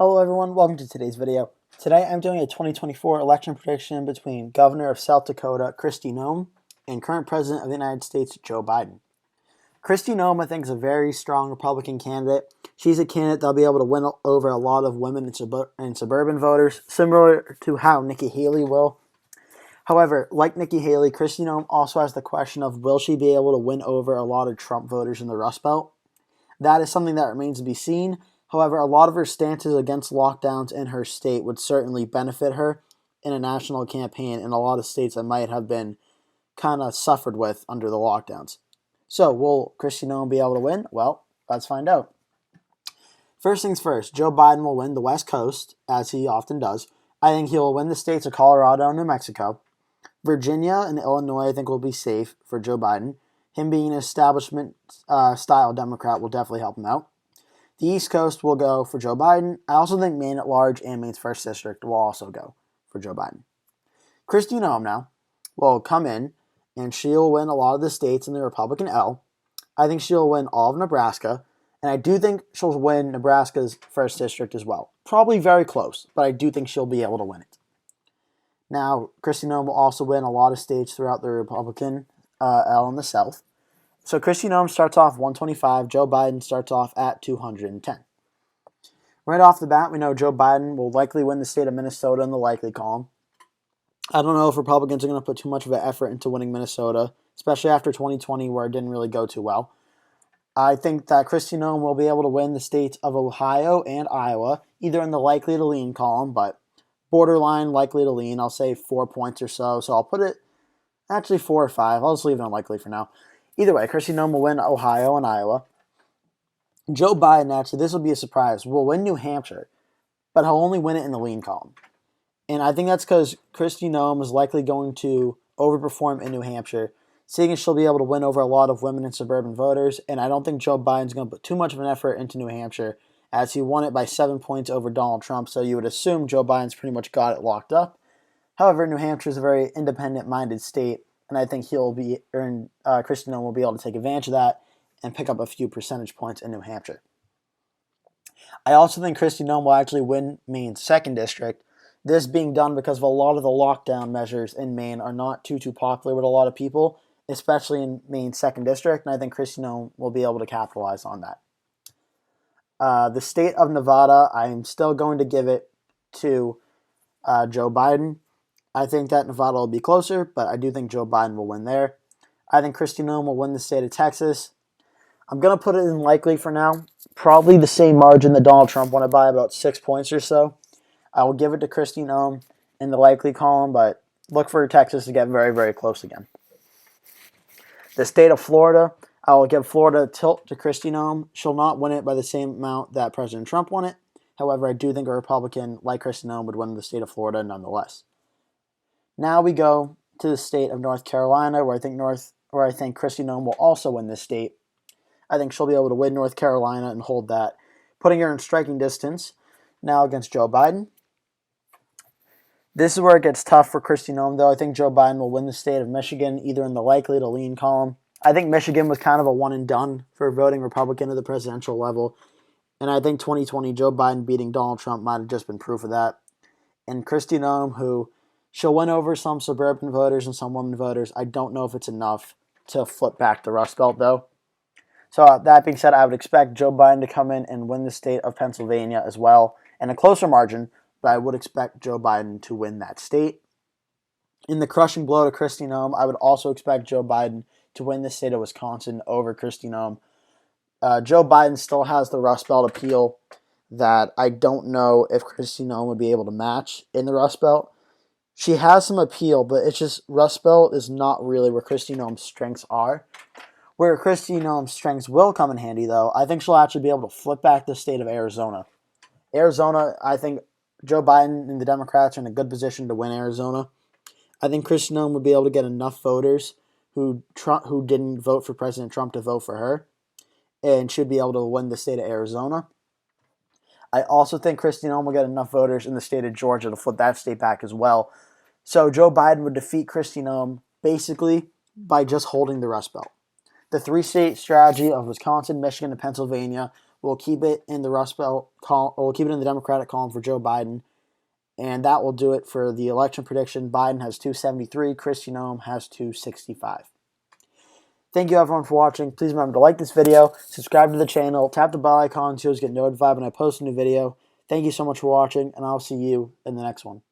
Hello everyone, welcome to today's video. Today I'm doing a 2024 election prediction between Governor of South Dakota, Kristi Noem, and current President of the United States, Joe Biden. Kristi Noem, I think, is a very strong Republican candidate. She's a candidate that'll be able to win over a lot of women and suburban voters, similar to how Nikki Haley will. However, like Nikki Haley, Kristi Noem also has the question of will she be able to win over a lot of Trump voters in the Rust Belt? That is something that remains to be seen. However, a lot of her stances against lockdowns in her state would certainly benefit her in a national campaign in a lot of states that might have been kind of suffered with under the lockdowns. So, will Kristi Noem be able to win? Well, let's find out. First things first, Joe Biden will win the West Coast, as he often does. I think he will win the states of Colorado and New Mexico. Virginia and Illinois, I think, will be safe for Joe Biden. Him being an establishment-style Democrat will definitely help him out. The East Coast will go for Joe Biden. I also think Maine at large and Maine's 1st District will also go for Joe Biden. Kristi Noem now will come in, and she'll win a lot of the states in the Republican L. I think she'll win all of Nebraska, and I do think she'll win Nebraska's 1st District as well. Probably very close, but I do think she'll be able to win it. Now, Kristi Noem will also win a lot of states throughout the Republican L in the South. So Kristi Noem starts off 125, Joe Biden starts off at 210. Right off the bat, we know Joe Biden will likely win the state of Minnesota in the likely column. I don't know if Republicans are going to put too much of an effort into winning Minnesota, especially after 2020 where it didn't really go too well. I think that Kristi Noem will be able to win the states of Ohio and Iowa, either in the likely to lean column, but borderline likely to lean. I'll say 4 points or so, so I'll put it actually 4 or 5. I'll just leave it unlikely for now. Either way, Kristi Noem will win Ohio and Iowa. Joe Biden, actually, this will be a surprise, will win New Hampshire, but he'll only win it in the lean column. And I think that's because Kristi Noem is likely going to overperform in New Hampshire, seeing as she'll be able to win over a lot of women and suburban voters, and I don't think Joe Biden's going to put too much of an effort into New Hampshire, as he won it by 7 points over Donald Trump, so you would assume Joe Biden's pretty much got it locked up. However, New Hampshire is a very independent-minded state, and I think Kristi Noem will be able to take advantage of that and pick up a few percentage points in New Hampshire. I also think Kristi Noem will actually win Maine's 2nd District. This being done because of a lot of the lockdown measures in Maine are not too popular with a lot of people, especially in Maine's 2nd District, and I think Kristi Noem will be able to capitalize on that. The state of Nevada, I'm still going to give it to Joe Biden. I think that Nevada will be closer, but I do think Joe Biden will win there. I think Kristi Noem will win the state of Texas. I'm going to put it in likely for now. Probably the same margin that Donald Trump won it by, about 6 points or so. I will give it to Kristi Noem in the likely column, but look for Texas to get very, very close again. The state of Florida, I will give Florida a tilt to Kristi Noem. She'll not win it by the same amount that President Trump won it. However, I do think a Republican like Kristi Noem would win the state of Florida nonetheless. Now we go to the state of North Carolina, where I think Kristi Noem will also win this state. I think she'll be able to win North Carolina and hold that, putting her in striking distance now against Joe Biden. This is where it gets tough for Kristi Noem, though. I think Joe Biden will win the state of Michigan, either in the likely to lean column. I think Michigan was kind of a one and done for voting Republican at the presidential level, and I think 2020 Joe Biden beating Donald Trump might have just been proof of that. And Kristi Noem, who she'll win over some suburban voters and some women voters. I don't know if it's enough to flip back the Rust Belt, though. So that being said, I would expect Joe Biden to come in and win the state of Pennsylvania as well, in a closer margin, but I would expect Joe Biden to win that state. In the crushing blow to Kristi Noem, I would also expect Joe Biden to win the state of Wisconsin over Kristi Noem. Joe Biden still has the Rust Belt appeal that I don't know if Kristi Noem would be able to match in the Rust Belt. She has some appeal, but it's just Rust Belt is not really where Kristi Noem's strengths are. Where Kristi Noem's strengths will come in handy, though, I think she'll actually be able to flip back the state of Arizona. Arizona, I think Joe Biden and the Democrats are in a good position to win Arizona. I think Kristi Noem would be able to get enough voters who didn't vote for President Trump to vote for her, and should be able to win the state of Arizona. I also think Kristi Noem will get enough voters in the state of Georgia to flip that state back as well. So Joe Biden would defeat Kristi Noem basically by just holding the Rust Belt. The 3-state strategy of Wisconsin, Michigan, and Pennsylvania We'll keep it in the Rust Belt column. We'll keep it in the Democratic column for Joe Biden. And that will do it for the election prediction. Biden has 273. Kristi Noem has 265. Thank you everyone for watching. Please remember to like this video, subscribe to the channel, tap the bell icon so you get notified when I post a new video. Thank you so much for watching, and I'll see you in the next one.